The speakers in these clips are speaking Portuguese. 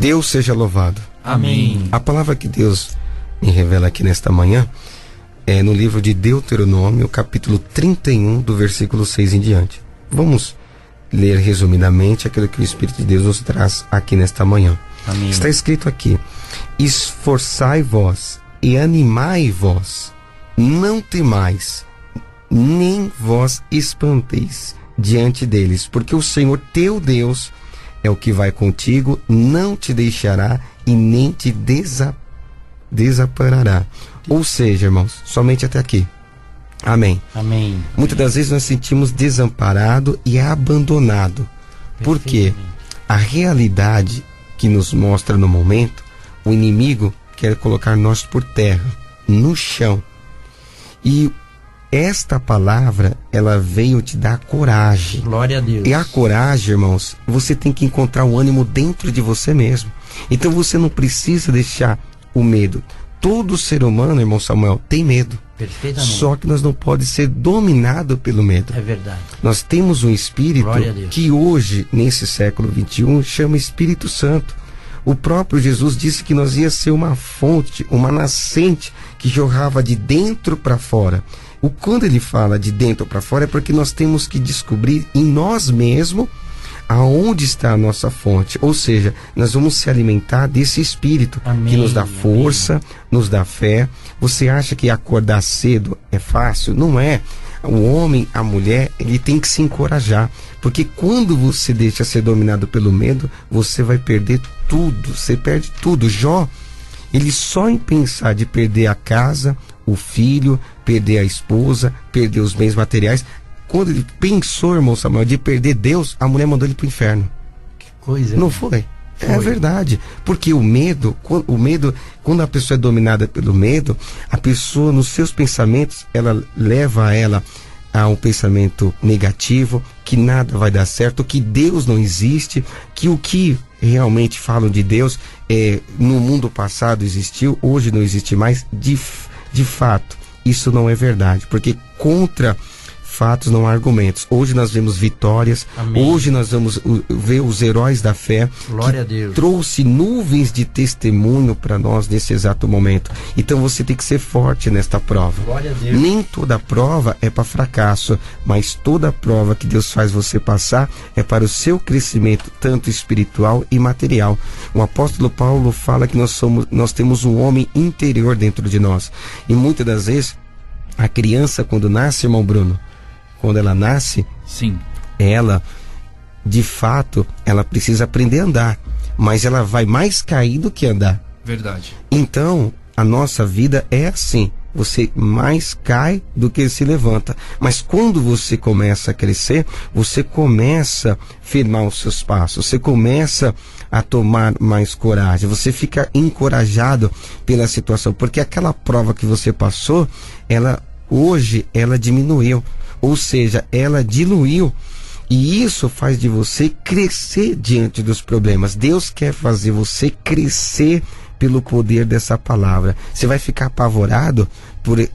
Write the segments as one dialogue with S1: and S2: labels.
S1: Deus seja louvado.
S2: Amém.
S1: A palavra que Deus me revela aqui nesta manhã é no livro de Deuteronômio, capítulo 31, do versículo 6 em diante. Vamos ler resumidamente aquilo que o Espírito de Deus nos traz aqui nesta manhã.
S2: Amém.
S1: Está escrito aqui: esforçai-vos e animai-vos, não temais, nem vos espanteis diante deles, porque o Senhor teu Deus é o que vai contigo, não te deixará e nem te desamparará. Ou seja, irmãos, somente até aqui. Amém.
S2: Amém.
S1: Muitas das vezes nós sentimos desamparado e abandonado. Por quê? A realidade que nos mostra no momento, o inimigo quer colocar nós por terra, no chão. E esta palavra, ela veio te dar coragem.
S2: Glória a Deus.
S1: E a coragem, irmãos, você tem que encontrar o ânimo dentro de você mesmo. Então você não precisa deixar o medo. Todo ser humano, irmão Samuel, tem medo.
S2: Perfeitamente.
S1: Só que nós não podemos ser dominados pelo medo.
S2: É verdade.
S1: Nós temos um Espírito
S2: Glória a Deus.
S1: que hoje, nesse século XXI, chama Espírito Santo. O próprio Jesus disse que nós ia ser uma fonte, uma nascente que jorrava de dentro para fora. Quando ele fala de dentro para fora é porque nós temos que descobrir em nós mesmos aonde está a nossa fonte. Ou seja, nós vamos se alimentar desse Espírito.
S2: Amém,
S1: que nos dá força,
S2: amém.
S1: Nos dá fé. Você acha que acordar cedo é fácil? Não é. O homem, a mulher, ele tem que se encorajar. Porque quando você deixa ser dominado pelo medo, você vai perder tudo. Você perde tudo. Jó, ele só em pensar de perder a casa, o filho, perder a esposa, perder os bens materiais. Quando ele pensou, irmão Samuel, de perder Deus, a mulher mandou ele pro inferno.
S2: Que coisa.
S1: Não foi? É verdade. Porque o medo, quando a pessoa é dominada pelo medo, a pessoa, nos seus pensamentos, ela leva ela a um pensamento negativo, que nada vai dar certo, que Deus não existe, que o que realmente falam de Deus no mundo passado existiu, hoje não existe mais. De fato, isso não é verdade, porque contra fatos não há argumentos. Hoje nós vemos vitórias.
S2: Amém.
S1: Hoje nós vamos ver os heróis da fé.
S2: Glória a Deus.
S1: Trouxe nuvens de testemunho para nós nesse exato momento. Então você tem que ser forte nesta prova.
S2: Glória a Deus.
S1: Nem toda prova é para fracasso, mas toda prova que Deus faz você passar é para o seu crescimento, tanto espiritual e material. O apóstolo Paulo fala que nós temos um homem interior dentro de nós. E muitas das vezes, a criança, quando nasce, irmão Bruno, quando ela nasce,
S2: sim,
S1: ela, de fato, ela precisa aprender a andar, mas ela vai mais cair do que andar.
S2: Verdade.
S1: Então, a nossa vida é assim. Você mais cai do que se levanta. Mas quando você começa a crescer, você começa a firmar os seus passos, você começa a tomar mais coragem, você fica encorajado pela situação, porque aquela prova que você passou, hoje ela diminuiu. Ou seja, ela diluiu. E isso faz de você crescer diante dos problemas. Deus quer fazer você crescer pelo poder dessa palavra. Você vai ficar apavorado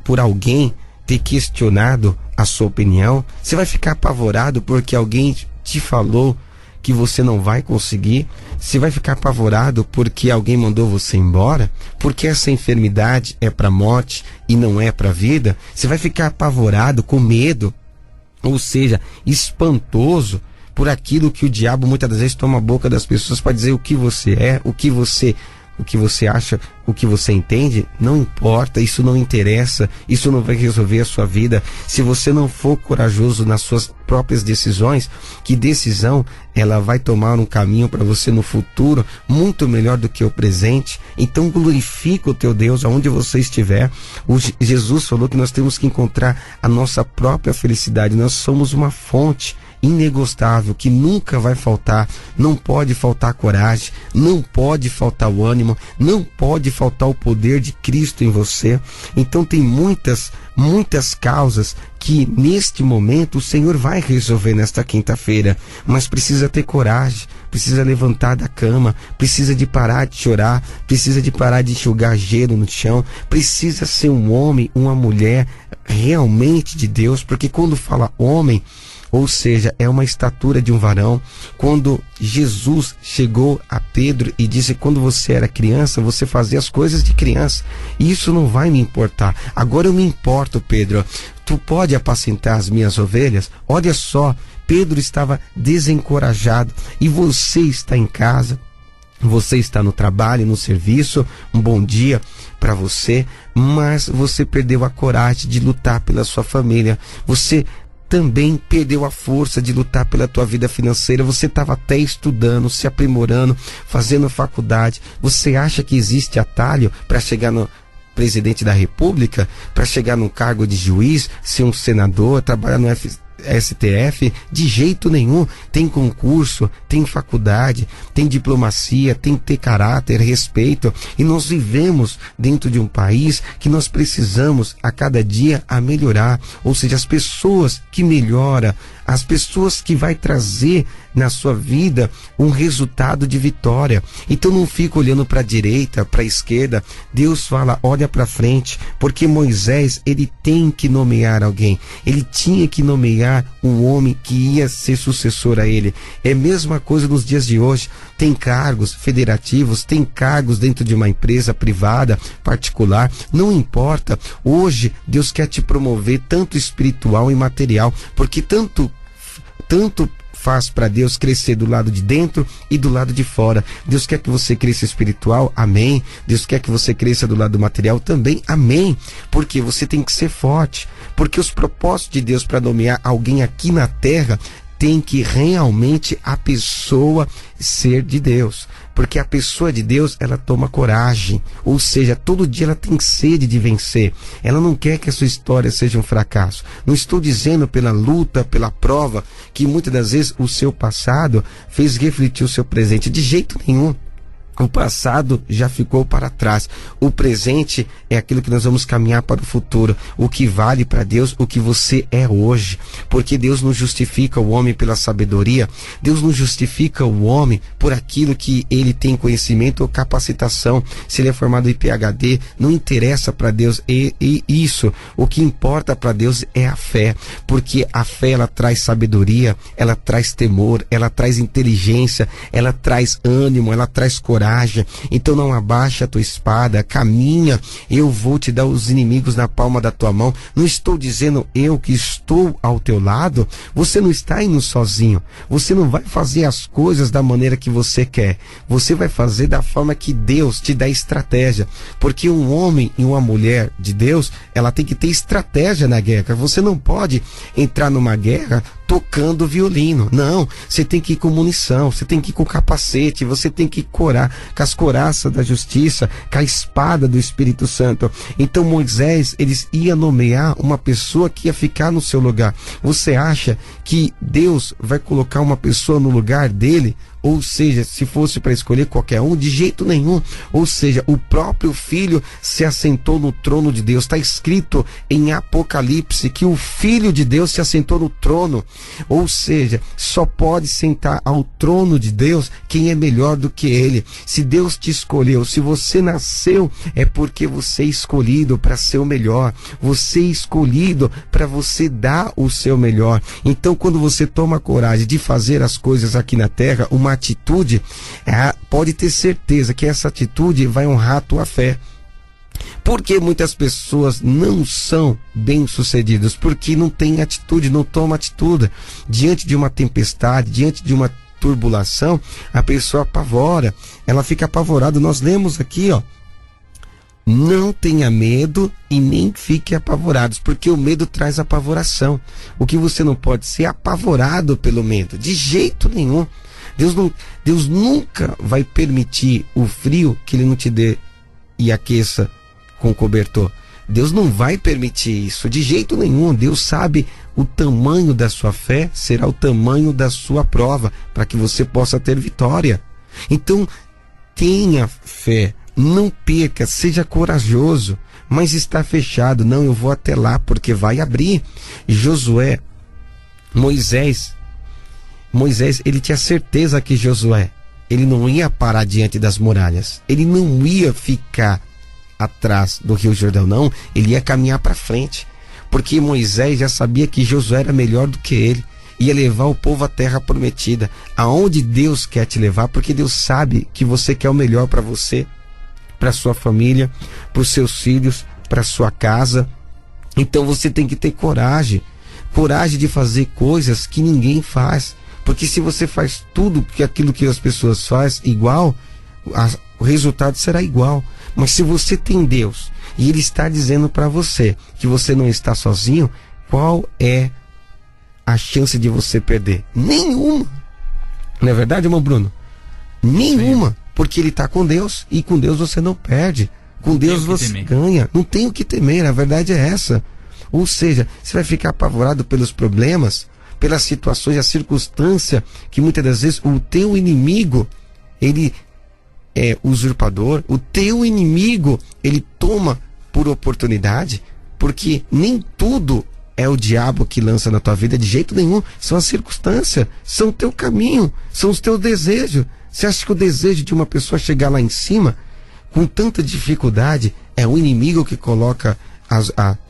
S1: por alguém ter questionado a sua opinião? Você vai ficar apavorado porque alguém te falou que você não vai conseguir? Você vai ficar apavorado porque alguém mandou você embora? Porque essa enfermidade é para morte e não é para vida? Você vai ficar apavorado, com medo, ou seja, espantoso por aquilo que o diabo muitas das vezes toma a boca das pessoas para dizer o que você é, o que você acha, o que você entende? Não importa, isso não interessa, isso não vai resolver a sua vida. Se você não for corajoso nas suas próprias decisões, que decisão ela vai tomar um caminho para você no futuro muito melhor do que o presente? Então glorifica o teu Deus aonde você estiver. Jesus falou que nós temos que encontrar a nossa própria felicidade. Nós somos uma fonte inegostável, que nunca vai faltar. Não pode faltar coragem, não pode faltar o ânimo, não pode faltar o poder de Cristo em você. Então tem muitas causas que neste momento o Senhor vai resolver nesta quinta-feira, mas precisa ter coragem, precisa levantar da cama, precisa de parar de chorar, precisa de parar de enxugar gelo no chão, precisa ser um homem, uma mulher realmente de Deus, porque quando fala homem ou seja, é uma estatura de um varão. Quando Jesus chegou a Pedro e disse: quando você era criança, você fazia as coisas de criança, isso não vai me importar, agora eu me importo, Pedro, tu pode apacentar as minhas ovelhas? Olha só, Pedro estava desencorajado, e você está em casa, você está no trabalho, no serviço, um bom dia para você, mas você perdeu a coragem de lutar pela sua família, você também perdeu a força de lutar pela tua vida financeira, você estava até estudando, se aprimorando, fazendo faculdade, você acha que existe atalho para chegar no presidente da república, para chegar no cargo de juiz, ser um senador, trabalhar no STF? De jeito nenhum. Tem concurso, tem faculdade, tem diplomacia, tem que ter caráter, respeito, e nós vivemos dentro de um país que nós precisamos a cada dia a melhorar, ou seja, as pessoas que melhoram, as pessoas que vai trazer na sua vida um resultado de vitória. Então não fica olhando para a direita, para a esquerda. Deus fala: olha para frente, porque Moisés, ele tem que nomear alguém, ele tinha que nomear um homem que ia ser sucessor a ele. É a mesma coisa nos dias de hoje. Tem cargos federativos, tem cargos dentro de uma empresa privada, particular, não importa. Hoje Deus quer te promover tanto espiritual e material, porque tanto faz para Deus crescer do lado de dentro e do lado de fora. Deus quer que você cresça espiritual, amém. Deus quer que você cresça do lado material também, amém. Porque você tem que ser forte, porque os propósitos de Deus para nomear alguém aqui na terra tem que realmente a pessoa ser de Deus, porque a pessoa de Deus, ela toma coragem, ou seja, todo dia ela tem sede de vencer, ela não quer que a sua história seja um fracasso. Não estou dizendo pela luta, pela prova, que muitas das vezes o seu passado fez refletir o seu presente, de jeito nenhum. O passado já ficou para trás. O presente é aquilo que nós vamos caminhar para o futuro. O que vale para Deus, o que você é hoje. Porque Deus não justifica o homem pela sabedoria. Deus não justifica o homem por aquilo que ele tem conhecimento ou capacitação. Se ele é formado em PhD, não interessa para Deus e isso. O que importa para Deus é a fé. Porque a fé, ela traz sabedoria, ela traz temor, ela traz inteligência, ela traz ânimo, ela traz coragem. Então não abaixa a tua espada, caminha, eu vou te dar os inimigos na palma da tua mão. Não estou dizendo eu que estou ao teu lado. Você não está indo sozinho, você não vai fazer as coisas da maneira que você quer, você vai fazer da forma que Deus te dá estratégia, porque um homem e uma mulher de Deus, ela tem que ter estratégia na guerra. Você não pode entrar numa guerra tocando violino, não, você tem que ir com munição, você tem que ir com capacete, você tem que corar com as couraças da justiça, com a espada do Espírito Santo. Então Moisés, eles ia nomear uma pessoa que ia ficar no seu lugar. Você acha que Deus vai colocar uma pessoa no lugar dele? Ou seja, se fosse para escolher qualquer um, de jeito nenhum. Ou seja, o próprio Filho se assentou no trono de Deus. Está escrito em Apocalipse que o Filho de Deus se assentou no trono. Ou seja, só pode sentar ao trono de Deus quem é melhor do que ele. Se Deus te escolheu, se você nasceu, é porque você é escolhido para ser o melhor. Você é escolhido para você dar o seu melhor. Então, quando você toma coragem de fazer as coisas aqui na terra, uma atitude, pode ter certeza que essa atitude vai honrar a tua fé. Porque muitas pessoas não são bem-sucedidas? Porque não tem atitude, não toma atitude. Diante de uma tempestade, diante de uma turbulação, a pessoa apavora, ela fica apavorada. Nós lemos aqui, não tenha medo e nem fique apavorados, porque o medo traz apavoração. O que você não pode ser apavorado pelo medo, de jeito nenhum. Deus nunca vai permitir o frio que ele não te dê e aqueça com cobertor. Deus não vai permitir isso, de jeito nenhum. Deus sabe o tamanho da sua fé, será o tamanho da sua prova, para que você possa ter vitória. Então, tenha fé, não perca, seja corajoso, mas está fechado, não, eu vou até lá, porque vai abrir. Josué, Moisés, ele tinha certeza que Josué, ele não ia parar diante das muralhas, ele não ia ficar atrás do Rio Jordão, não, ele ia caminhar para frente, porque Moisés já sabia que Josué era melhor do que ele. ia levar o povo à terra prometida, aonde Deus quer te levar, porque Deus sabe que você quer o melhor para você, para sua família, para os seus filhos, para sua casa. Então você tem que ter coragem de fazer coisas que ninguém faz, porque se você faz tudo aquilo que as pessoas fazem igual, o resultado será igual. Mas se você tem Deus e Ele está dizendo para você que você não está sozinho, qual é a chance de você perder? Nenhuma. Não é verdade, irmão Bruno? Nenhuma. Porque Ele está com Deus, e com Deus você não perde. Com Deus você ganha. Não tem o que temer, a verdade é essa. Ou seja, você vai ficar apavorado pelos problemas, pelas situações, a circunstância, que muitas das vezes o teu inimigo, ele é usurpador, o teu inimigo, ele toma por oportunidade, porque nem tudo é o diabo que lança na tua vida, de jeito nenhum. São as circunstâncias, são o teu caminho, são os teus desejos. Você acha que o desejo de uma pessoa chegar lá em cima, com tanta dificuldade, é o inimigo que coloca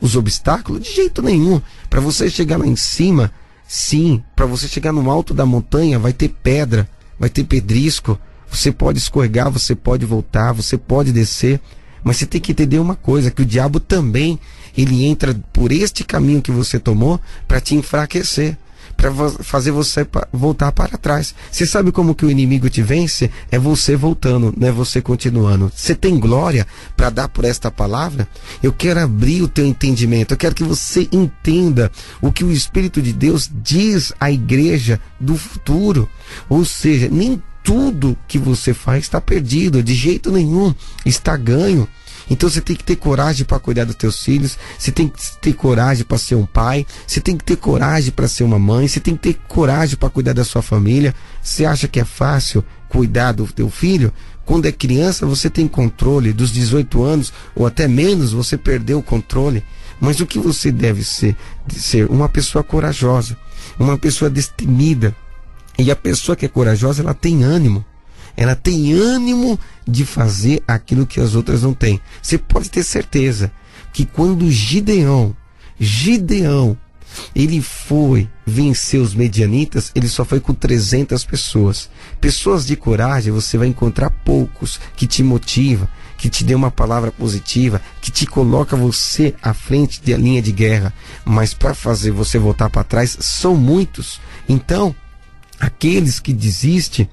S1: os obstáculos? De jeito nenhum. Para você chegar lá em cima, sim, para você chegar no alto da montanha, vai ter pedra, vai ter pedrisco, você pode escorregar, você pode voltar, você pode descer, mas você tem que entender uma coisa, que o diabo também, ele entra por este caminho que você tomou para te enfraquecer, para fazer você voltar para trás. Você sabe como que o inimigo te vence? É você voltando, não é você continuando. Você tem glória para dar por esta palavra? Eu quero abrir o teu entendimento, eu quero que você entenda o que o Espírito de Deus diz à igreja do futuro. Ou seja, nem tudo que você faz está perdido, de jeito nenhum, está ganho. Então você tem que ter coragem para cuidar dos teus filhos, você tem que ter coragem para ser um pai, você tem que ter coragem para ser uma mãe, você tem que ter coragem para cuidar da sua família. Você acha que é fácil cuidar do teu filho? Quando é criança você tem controle, dos 18 anos ou até menos você perdeu o controle. Mas o que você deve ser uma pessoa corajosa, uma pessoa destemida. E a pessoa que é corajosa, ela tem ânimo. Ela tem ânimo de fazer aquilo que as outras não têm. Você pode ter certeza que quando Gideão, ele foi vencer os medianitas, ele só foi com 300 pessoas. Pessoas de coragem, você vai encontrar poucos que te motivam, que te dê uma palavra positiva, que te coloca você à frente da linha de guerra. Mas para fazer você voltar para trás, são muitos. Então, aqueles que desistem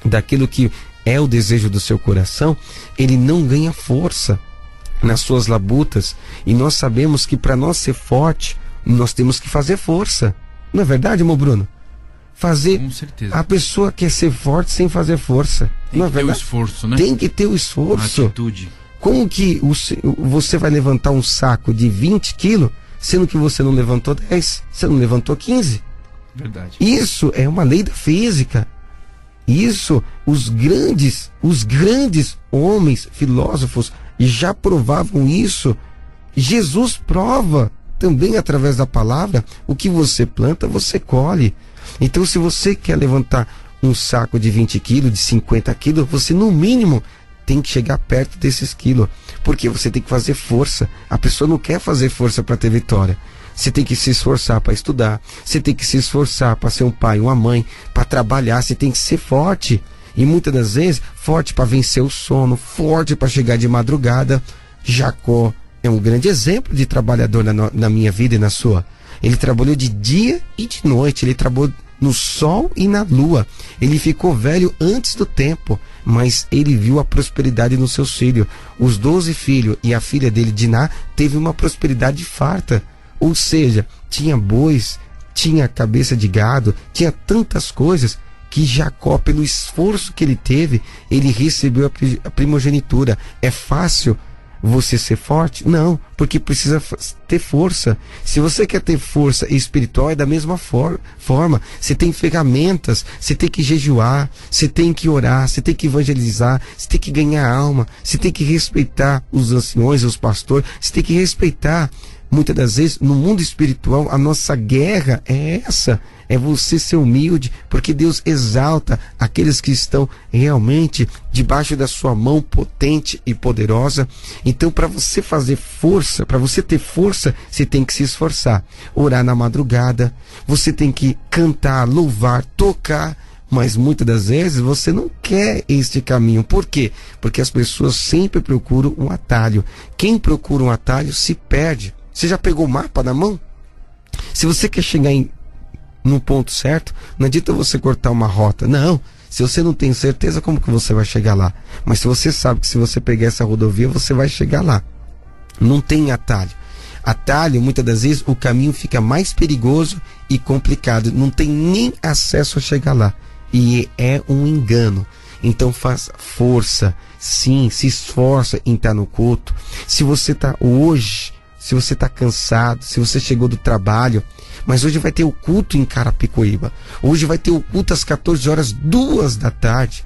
S1: daquilo que é o desejo do seu coração, ele não ganha força nas suas labutas. E nós sabemos que para nós ser forte, nós temos que fazer força. Não é verdade, irmão Bruno? Fazer.
S2: Com certeza.
S1: A pessoa quer ser forte sem fazer força.
S2: Tem
S1: não é
S2: que ter
S1: verdade?
S2: o esforço, né?
S1: Tem que ter o esforço.
S2: A atitude.
S1: Como que você vai levantar um saco de 20 quilos, sendo que você não levantou 10, você não levantou 15?
S2: Verdade.
S1: Isso é uma lei da física. Isso, os grandes homens, filósofos, já provavam isso. Jesus prova também através da palavra. O que você planta, você colhe. Então, se você quer levantar um saco de 20 quilos, de 50 quilos, você no mínimo tem que chegar perto desses quilos. Porque você tem que fazer força. A pessoa não quer fazer força para ter vitória. Você tem que se esforçar para estudar, você tem que se esforçar para ser um pai, uma mãe, para trabalhar, você tem que ser forte. E muitas das vezes, forte para vencer o sono, forte para chegar de madrugada. Jacó é um grande exemplo de trabalhador na minha vida e na sua. Ele trabalhou de dia e de noite, ele trabalhou no sol e na lua. Ele ficou velho antes do tempo, mas ele viu a prosperidade nos seus filhos. Os 12 filhos e a filha dele, Diná, teve uma prosperidade farta. Ou seja, tinha bois, tinha cabeça de gado, tinha tantas coisas que Jacó, pelo esforço que ele teve, ele recebeu a primogenitura. É fácil você ser forte? Não, porque precisa ter força. Se você quer ter força espiritual, é da mesma forma. Você tem ferramentas, você tem que jejuar, você tem que orar, você tem que evangelizar, você tem que ganhar alma, você tem que respeitar os anciões, os pastores, você tem que respeitar Muitas das vezes, no mundo espiritual, a nossa guerra é essa. É você ser humilde, porque Deus exalta aqueles que estão realmente debaixo da sua mão potente e poderosa. Então, para você fazer força, para você ter força, você tem que se esforçar. Orar na madrugada, você tem que cantar, louvar, tocar. Mas muitas das vezes você não quer este caminho. Por quê? Porque as pessoas sempre procuram um atalho. Quem procura um atalho se perde. Você já pegou o mapa na mão? Se você quer chegar no ponto certo, não adianta você cortar uma rota. Não. Se você não tem certeza, como que você vai chegar lá? Mas se você sabe que se você pegar essa rodovia, você vai chegar lá. Não tem atalho. Atalho, muitas das vezes, o caminho fica mais perigoso e complicado. Não tem nem acesso a chegar lá. E é um engano. Então faz força, sim, se esforça em estar no culto. Se você está hoje, se você está cansado, se você chegou do trabalho, mas hoje vai ter o culto em Carapicuíba. Hoje vai ter o culto às 14 horas, 2 da tarde.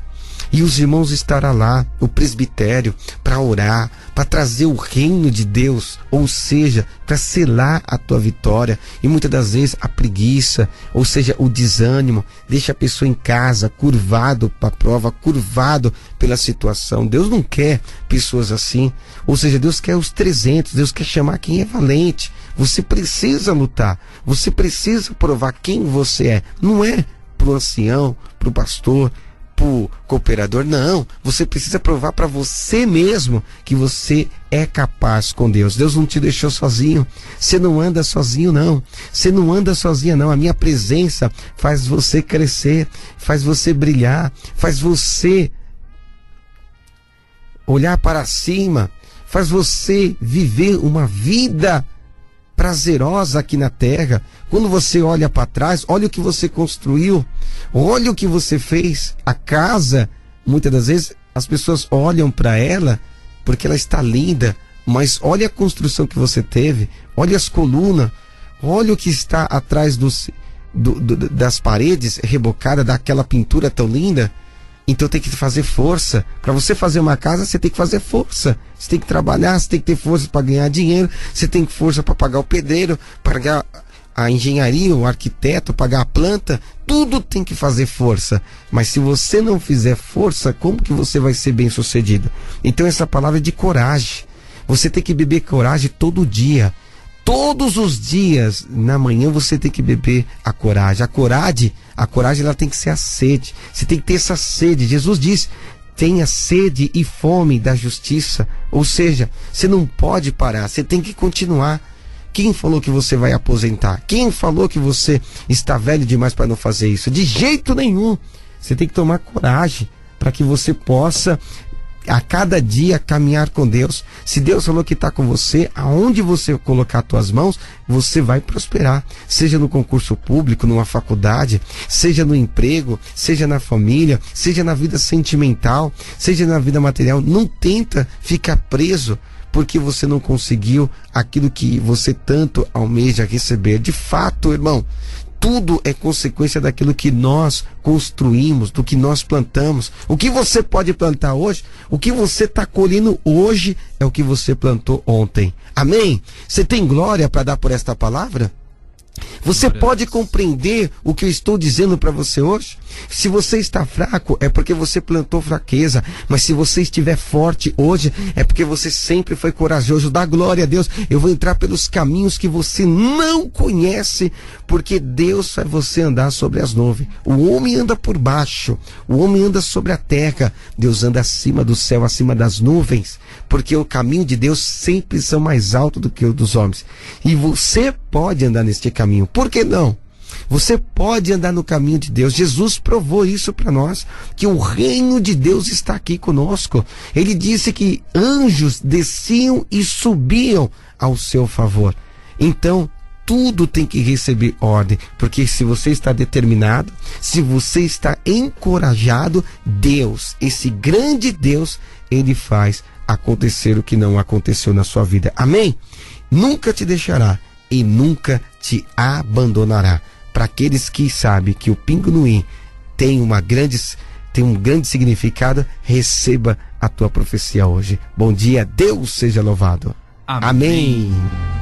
S1: E os irmãos estarão lá, o presbitério, para orar, para trazer o reino de Deus, ou seja, para selar a tua vitória. E muitas das vezes a preguiça, ou seja, o desânimo, deixa a pessoa em casa, curvado para a prova, curvado pela situação. Deus não quer pessoas assim. Ou seja, Deus quer os 300, Deus quer chamar quem é valente. Você precisa lutar, você precisa provar quem você é. Não é para o ancião, para o pastor, pro cooperador, não. Você precisa provar para você mesmo que você é capaz com Deus. Deus não te deixou sozinho. Você não anda sozinho, não. Você não anda sozinha, não. A minha presença faz você crescer, faz você brilhar, faz você olhar para cima, faz você viver uma vida prazerosa aqui na terra. Quando você olha para trás, olha o que você construiu, olha o que você fez. A casa, muitas das vezes as pessoas olham para ela porque ela está linda, mas olha a construção que você teve, olha as colunas, olha o que está atrás das paredes rebocadas, daquela pintura tão linda. Então tem que fazer força. Para você fazer uma casa, você tem que fazer força. Você tem que trabalhar, você tem que ter força para ganhar dinheiro, você tem que ter força para pagar o pedreiro, pagar a engenharia, o arquiteto, pagar a planta. Tudo tem que fazer força. Mas se você não fizer força, como que você vai ser bem sucedido? Então essa palavra é de coragem. Você tem que beber coragem todo dia. Todos os dias, na manhã, você tem que beber a coragem. A coragem ela tem que ser a sede. Você tem que ter essa sede. Jesus disse, tenha sede e fome da justiça. Ou seja, você não pode parar, você tem que continuar. Quem falou que você vai aposentar? Quem falou que você está velho demais para não fazer isso? De jeito nenhum. Você tem que tomar coragem para que você possa a cada dia caminhar com Deus. Se Deus falou que está com você, aonde você colocar as tuas mãos, você vai prosperar. Seja no concurso público, numa faculdade, seja no emprego, seja na família, seja na vida sentimental, seja na vida material. Não tenta ficar preso porque você não conseguiu aquilo que você tanto almeja receber. De fato, irmão, tudo é consequência daquilo que nós construímos, do que nós plantamos. O que você pode plantar hoje, o que você está colhendo hoje, é o que você plantou ontem. Amém? Você tem glória para dar por esta palavra? Você pode compreender o que eu estou dizendo para você hoje? Se você está fraco, é porque você plantou fraqueza. Mas se você estiver forte hoje, é porque você sempre foi corajoso. Dá glória a Deus. Eu vou entrar pelos caminhos que você não conhece, porque Deus faz você andar sobre as nuvens. O homem anda por baixo, o homem anda sobre a terra. Deus anda acima do céu, acima das nuvens, porque o caminho de Deus sempre são mais altos do que o dos homens. E você pode andar neste caminho. Por que não? Você pode andar no caminho de Deus. Jesus provou isso para nós, que o reino de Deus está aqui conosco. Ele disse que anjos desciam e subiam ao seu favor. Então, tudo tem que receber ordem, porque se você está determinado, se você está encorajado, Deus, esse grande Deus, Ele faz acontecer o que não aconteceu na sua vida. Amém? Nunca te deixará e nunca te abandonará. Para aqueles que sabem que o pingo no i tem um grande significado, receba a tua profecia hoje. Bom dia, Deus seja louvado. Amém. Amém.